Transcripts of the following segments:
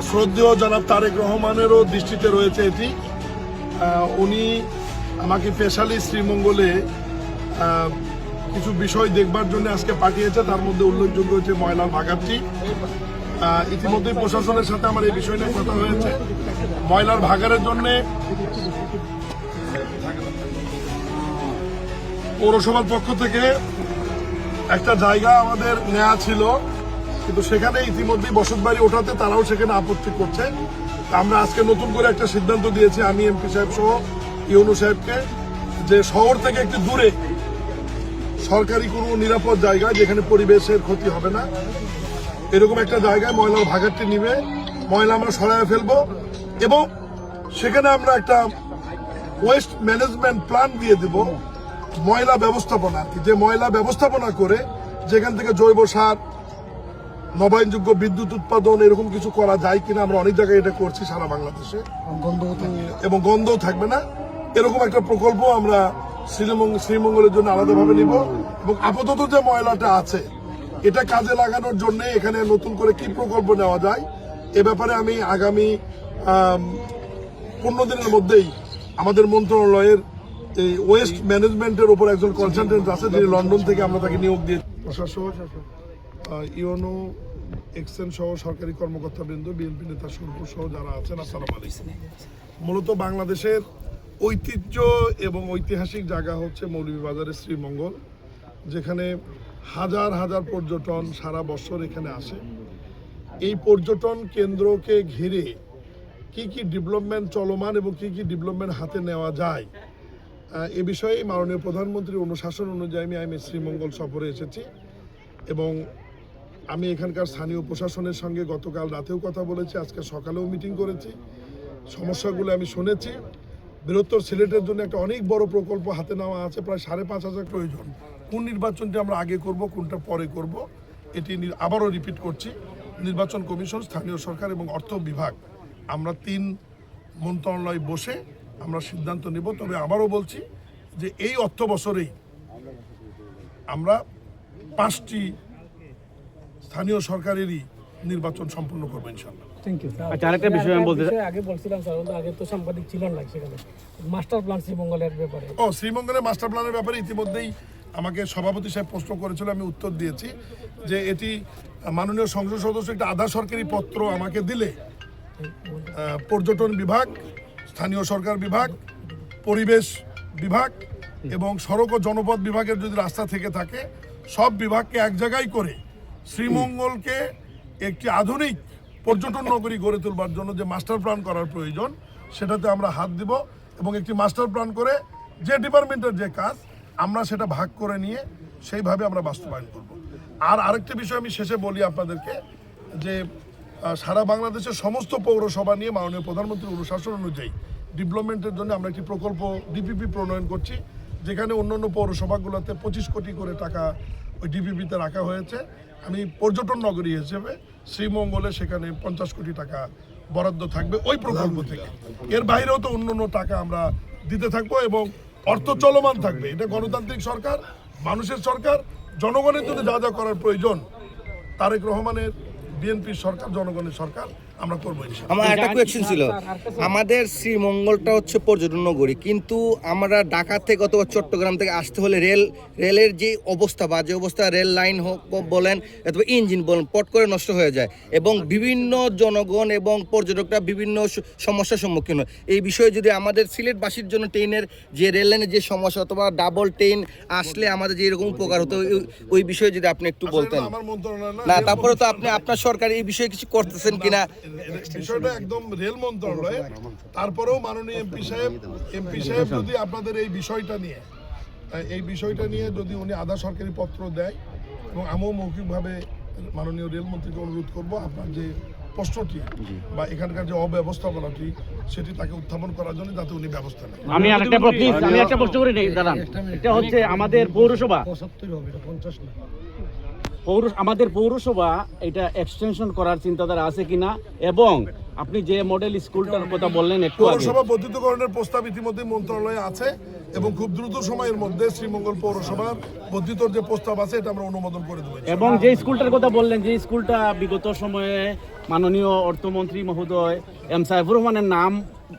শ্রদ্ধেয় জনাব তারেক রহমানেরও দৃষ্টিতে রয়েছে এটি। উনি আমাকে স্পেশালি শ্রীমঙ্গলে কিছু বিষয় দেখবার জন্য আজকে পাঠিয়েছে। তার মধ্যে উল্লেখযোগ্য হচ্ছে ময়লার ভাগাড়টি। ইতিমধ্যেই প্রশাসনের সাথে আমার এই বিষয় নিয়ে কথা হয়েছে। ময়লার ভাগাড়ের জন্য পৌরসভার পক্ষ থেকে একটা জায়গা আমাদের নেওয়া ছিল, কিন্তু সেখানে ইতিমধ্যেই বসতবাড়ি ওঠাতে তারাও সেখানে আপত্তি করছে। আমরা আজকে নতুন করে একটা সিদ্ধান্ত দিয়েছি, আমি এমপি সাহেব সহ ইউনূস সাহেবকে, যে শহর থেকে একটু দূরে সরকারি কোনো নিরাপদ জায়গায় যেখানে পরিবেশের ক্ষতি হবে না, এরকম একটা জায়গায় ময়লার ভাগাড়টি নিবে, ময়লা আমরা সরায় ফেলবো এবং সেখানে আমরা একটা ওয়েস্ট ম্যানেজমেন্ট প্ল্যান দিয়ে দেব, ময়লা ব্যবস্থাপনা, যে ময়লা ব্যবস্থাপনা করে যেখান থেকে জৈব সার, নবায়নযোগ্য বিদ্যুৎ উৎপাদন এরকম কিছু করা যায় কিনা। আমরা অনেক জায়গায় এটা করছি সারা বাংলাদেশে, এবং গন্ধও থাকবে না। এরকম একটা প্রকল্প আমরা শ্রীমঙ্গলের জন্য আলাদাভাবে নিব, এবং আপাতত যে ময়লাটা আছে এটা কাজে লাগানোর জন্য এখানে নতুন করে কি প্রকল্প নেওয়া যায় এ ব্যাপারে আমি আগামী 15 দিনের মধ্যেই আমাদের মন্ত্রণালয়ের এই ওয়েস্ট ম্যানেজমেন্টের উপর একজন কনসালটেন্ট আছে, যিনি লন্ডন থেকে আমরা তাকে নিয়োগ দিয়ে প্রশাসন, ইউনো এক্সচেঞ্জ সহ সরকারি কর্মকর্তাবৃন্দ, বিএনপি নেতা সুরপুর সহ যারা আছেন, আসসালামু আলাইকুম। মূলত বাংলাদেশের ঐতিহ্য এবং ঐতিহাসিক জায়গা হচ্ছে মৌলভীবাজারের শ্রীমঙ্গল, যেখানে হাজার হাজার পর্যটন সারা বছর এখানে আসে। এই পর্যটন কেন্দ্রকে ঘিরে কি কি ডেভেলপমেন্ট চলমান এবং কি কি ডেভেলপমেন্ট হাতে নেওয়া যায় এ বিষয়ে মাননীয় প্রধানমন্ত্রীর অনুশাসন অনুযায়ী আমি শ্রীমঙ্গল সফরে এসেছি, এবং আমি এখানকার স্থানীয় প্রশাসনের সঙ্গে গতকাল রাতেও কথা বলেছি, আজকে সকালেও মিটিং করেছি, সমস্যাগুলো আমি শুনেছি। বৃহত্তর সিলেটের জন্য একটা অনেক বড় প্রকল্প হাতে নেওয়া আছে, প্রায় 5,500 প্রয়োজন। কোন নির্বাচনটি আমরা আগে করব, কোনটা পরে করব, এটি আবারও রিপিট করছি। নির্বাচন কমিশন, স্থানীয় সরকার এবং অর্থ বিভাগ, আমরা 3 মন্ত্রণালয় বসে আমরা সিদ্ধান্ত নেব। তবে আবারও বলছি যে এই অর্থ বছরেই আমরা 5টি স্থানীয় সরকারেরই নির্বাচন সম্পন্ন করবো ইনশাআল্লাহ। আচ্ছা, আরেকটা বিষয় আমি বলতে আগে বলছিলাম স্যার, আগে তো সাংবাদিক ছিলেন না সেখানে, মাস্টার প্ল্যান শ্রীমঙ্গলের ব্যাপারে। শ্রীমঙ্গলের মাস্টার প্ল্যানের ব্যাপারে ইতিমধ্যেই আমাকে সভাপতি সাহেব প্রশ্ন করেছিল, আমি উত্তর দিয়েছি যে এটি মাননীয় সংসদ সদস্য একটা আধা সরকারি পত্র আমাকে দিলে পর্যটন বিভাগ, স্থানীয় সরকার বিভাগ, পরিবেশ বিভাগ এবং সড়ক ও জনপথ বিভাগের যদি রাস্তা থেকে থাকে, সব বিভাগকে এক জায়গায় করে শ্রীমঙ্গলকে একটি আধুনিক পর্যটন নগরী গড়ে তোলবার জন্য যে মাস্টার প্ল্যান করার প্রয়োজন সেটাতে আমরা হাত দিব, এবং একটি মাস্টার প্ল্যান করে যে ডিপার্টমেন্টের যে কাজ আমরা সেটা ভাগ করে নিয়ে সেইভাবে আমরা বাস্তবায়ন করব। আর আরেকটি বিষয় আমি শেষে বলি আপনাদেরকে, যে সারা বাংলাদেশের সমস্ত পৌরসভা নিয়ে মাননীয় প্রধানমন্ত্রীর অনুশাসন অনুযায়ী ডেভেলপমেন্টের জন্য আমরা একটি প্রকল্প ডিপিপি প্রণয়ন করছি, যেখানে অন্যান্য পৌরসভাগুলোতে 25 কোটি করে টাকা ওই ডিপিপিতে রাখা হয়েছে। আমি পর্যটন নগরী হিসেবে শ্রীমঙ্গলে সেখানে 50 কোটি টাকা বরাদ্দ থাকবে ওই প্রকল্প থেকে। এর বাইরেও তো অন্যান্য টাকা আমরা দিতে থাকবো এবং অর্থ চলমান থাকবে। এটা গণতান্ত্রিক সরকার, মানুষের সরকার, জনগণের জন্য যা যা করার প্রয়োজন, তারেক রহমানের বিএনপির সরকার, জনগণের সরকার, আমরা করবো। আমার একটা কোয়েশ্চেন ছিল, আমাদের শ্রীমঙ্গলটা হচ্ছে পর্যটন নগরী, কিন্তু আমরা ঢাকা থেকে অথবা চট্টগ্রাম থেকে আসতে হলে রেলের যে অবস্থা বা যে অবস্থা, রেল লাইন হোক বলেন অথবা ইঞ্জিন বলেন, পট করে নষ্ট হয়ে যায় এবং বিভিন্ন জনগণ এবং পর্যটকরা বিভিন্ন সমস্যার সম্মুখীন হয়। এই বিষয়ে যদি আমাদের সিলেটবাসীর জন্য ট্রেনের যে রেল লাইনের যে সমস্যা অথবা ডাবল ট্রেন আসলে আমাদের যে এরকম উপকার হতো, ওই বিষয়ে যদি আপনি একটু বলতেন। না, তারপরে তো আপনি আপনার সরকার এই বিষয়ে কিছু করতেছেন কিনা? বিষয়টা একদম রেল মন্ত্রণালয়ে, তারপরেও মাননীয় এমপি সাহেব যদি আপনাদের এই বিষয়টা নিয়ে যদি উনি আধা সরকারি পত্র দেয়, এবং আমিও মৌখিকভাবে মাননীয় রেলমন্ত্রীকে অনুরোধ করব আপনার যে প্রশ্নটি বা এখানকার যে অব্যবস্থাপনাটি সেটি তাকে উত্থাপন করার জন্য, যাতে উনি ব্যবস্থা নেন। আমি একটা প্রশ্ন করি, দাঁড়ান, এটা হচ্ছে আমাদের পৌরসভা 75 হবে, 50 না। আমাদের পৌরসভা এটা এক্সটেনশন করার চিন্তাধারা আছে কিনা, এবং আপনি যে মডেল স্কুলটার কথা বললেন একটু আগে, পৌরসভা বর্ধিতকরণের প্রস্তাব ইতিমধ্যে মন্ত্রণালয়ে আছে এবং খুব দ্রুত সময়ের মধ্যে শ্রীমঙ্গল পৌরসভার বর্ধিতর যে প্রস্তাব আছে এটা আমরা অনুমোদন করে দেবো। এবং যে স্কুলটার কথা বললেন, যে স্কুলটা বিগত সময়ে মাননীয় অর্থমন্ত্রী মহোদয় এম সাইফুর রহমানের নাম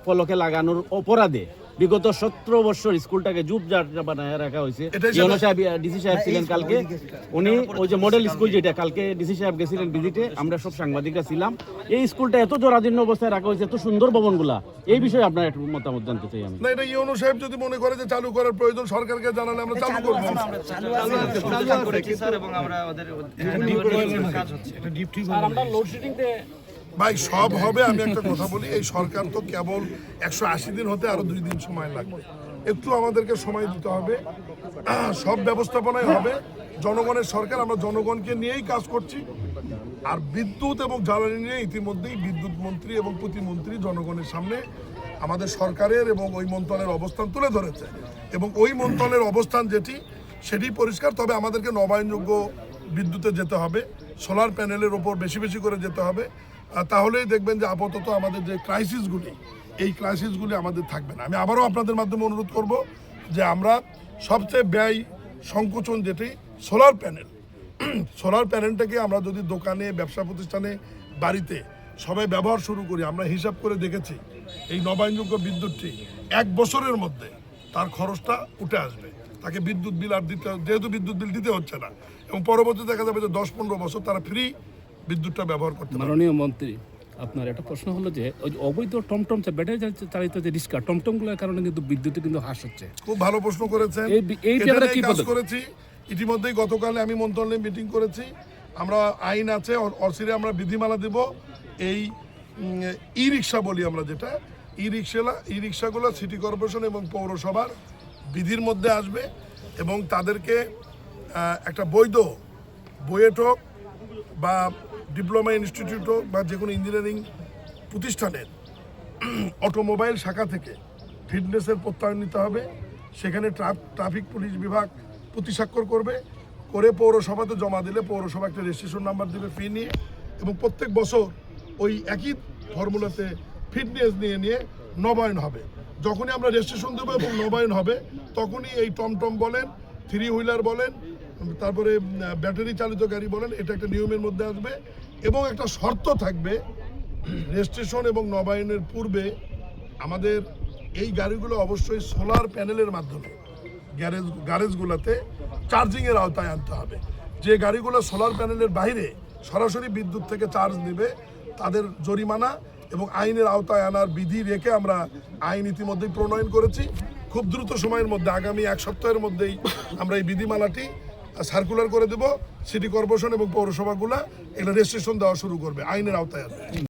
ফলকে লাগানোর অপরাধে বিগত 17 বছর স্কুলটাকে জুপজাট বানায় রাখা হয়েছে। ইউনো সাহেব, ডিসি সাহেব ছিলেন কালকে, উনি ওই যে মডেল স্কুল যেটা কালকে ডিসি সাহেব গেছিলেন ভিজিটে, আমরা সব সাংবাদিকরা ছিলাম। এই স্কুলটা এত জরাজীর্ণ অবস্থায় রাখা হয়েছে, এত সুন্দর ভবনগুলা, এই বিষয়ে আপনার একটু মতামত জানতে চাই আমি। না, এটা ইউনো সাহেব যদি মনে করে যে চালু করার প্রয়োজন, সরকারকে জানালে আমরা চালু করবো। আর আমরা লোডশেডিংতে ভাই সব হবে। আমি একটা কথা বলি, এই সরকার তো কেবল 180 দিন হতে আরো 2 দিন সময় লাগবে, একটু আমাদেরকে সময় দিতে হবে। সব ব্যবস্থাপনায় হবে। জনগণের সরকার, আমরা জনগণকে নিয়েই কাজ করছি। আর বিদ্যুৎ এবং জ্বালানি নিয়ে ইতিমধ্যেই বিদ্যুৎ মন্ত্রী এবং প্রতিমন্ত্রী জনগণের সামনে আমাদের সরকারের এবং ওই মন্ত্রণালয়ের অবস্থান তুলে ধরেছে, এবং ওই মন্ত্রণালয়ের অবস্থান সেটি পরিষ্কার। তবে আমাদেরকে নবায়নযোগ্য বিদ্যুতে যেতে হবে, সোলার প্যানেলের ওপর বেশি বেশি করে যেতে হবে। তাহলেই দেখবেন যে আপাতত আমাদের যে ক্রাইসিসগুলি, এই ক্রাইসিসগুলি আমাদের থাকবে না। আমি আবারও আপনাদের মাধ্যমে অনুরোধ করব যে আমরা সবচেয়ে ব্যয় সংকোচন যেটি সোলার প্যানেল, সোলার প্যানেলটাকে আমরা যদি দোকানে, ব্যবসা প্রতিষ্ঠানে, বাড়িতে সবাই ব্যবহার শুরু করি, আমরা হিসাব করে দেখেছি এই নবায়নযোগ্য বিদ্যুৎটি 1 বছরের মধ্যে তার খরচটা উঠে আসবে। তাকে বিদ্যুৎ বিল আর দিতে, যেহেতু বিদ্যুৎ বিল দিতে হচ্ছে না, এবং পরবর্তীতে দেখা যাবে যে 10-15 বছর তারা ফ্রি বিদ্যুৎটা ব্যবহার করতে পারে। মাননীয় মন্ত্রী, আপনার একটা প্রশ্ন হলো যে ওই যে অবৈধ টমটম ব্যাটারি চালিত যে রিক্সা, টমটমগুলোর কারণে কিন্তু বিদ্যুতে কিন্তু হ্রাস হচ্ছে। খুব ভালো প্রশ্ন করেছেন। এই এটা ব্যাপারে নিয়ে কি কাজ পদক্ষেপ? করেছি ইতিমধ্যেই। গতকালে আমি মন্ত্রণালয়ে মিটিং করেছি। আমরা আইন আছে, অচিরে আমরা বিধিমালা দেব। এই ই রিক্সা বলি আমরা, যেটা ই রিক্সাগুলো সিটি কর্পোরেশন এবং পৌরসভার বিধির মধ্যে আসবে, এবং তাদেরকে একটা বৈধ বুয়েট হোক বা ডিপ্লোমা ইনস্টিটিউট হোক বা যে কোনো ইঞ্জিনিয়ারিং প্রতিষ্ঠানের অটোমোবাইল শাখা থেকে ফিটনেসের প্রত্যয়ন নিতে হবে। সেখানে ট্রাফিক পুলিশ বিভাগ প্রতিস্বাক্ষর করবে, করে পৌরসভাতে জমা দিলে পৌরসভা একটা রেজিস্ট্রেশন নাম্বার দেবে ফি নিয়ে, এবং প্রত্যেক বছর ওই একই ফর্মুলাতে ফিটনেস নিয়ে নবায়ন হবে। যখনই আমরা রেজিস্ট্রেশন দেবো এবং নবায়ন হবে, তখনই এই টমটম বলেন, 3 হুইলার বলেন, তারপরে ব্যাটারি চালিত গাড়ি বলেন, এটা একটা নিয়মের মধ্যে আসবে। এবং একটা শর্ত থাকবে, রেজিস্ট্রেশন এবং নবায়নের পূর্বে আমাদের এই গাড়িগুলো অবশ্যই সোলার প্যানেলের মাধ্যমে গ্যারেজগুলোতে চার্জিংয়ের আওতায় আনতে হবে। যে গাড়িগুলো সোলার প্যানেলের বাইরে সরাসরি বিদ্যুৎ থেকে চার্জ নেবে, তাদের জরিমানা এবং আইনের আওতায় আনার বিধি রেখে আমরা আইন ইতিমধ্যেই প্রণয়ন করেছি। খুব দ্রুত সময়ের মধ্যে, আগামী 1 সপ্তাহের মধ্যেই আমরা এই বিধিমালাটি সার্কুলার করে দেব। সিটি কর্পোরেশন এবং পৌরসভাগুলো এগুলো রেজিস্ট্রেশন দেওয়া শুরু করবে, আইনের আওতায় আসবে।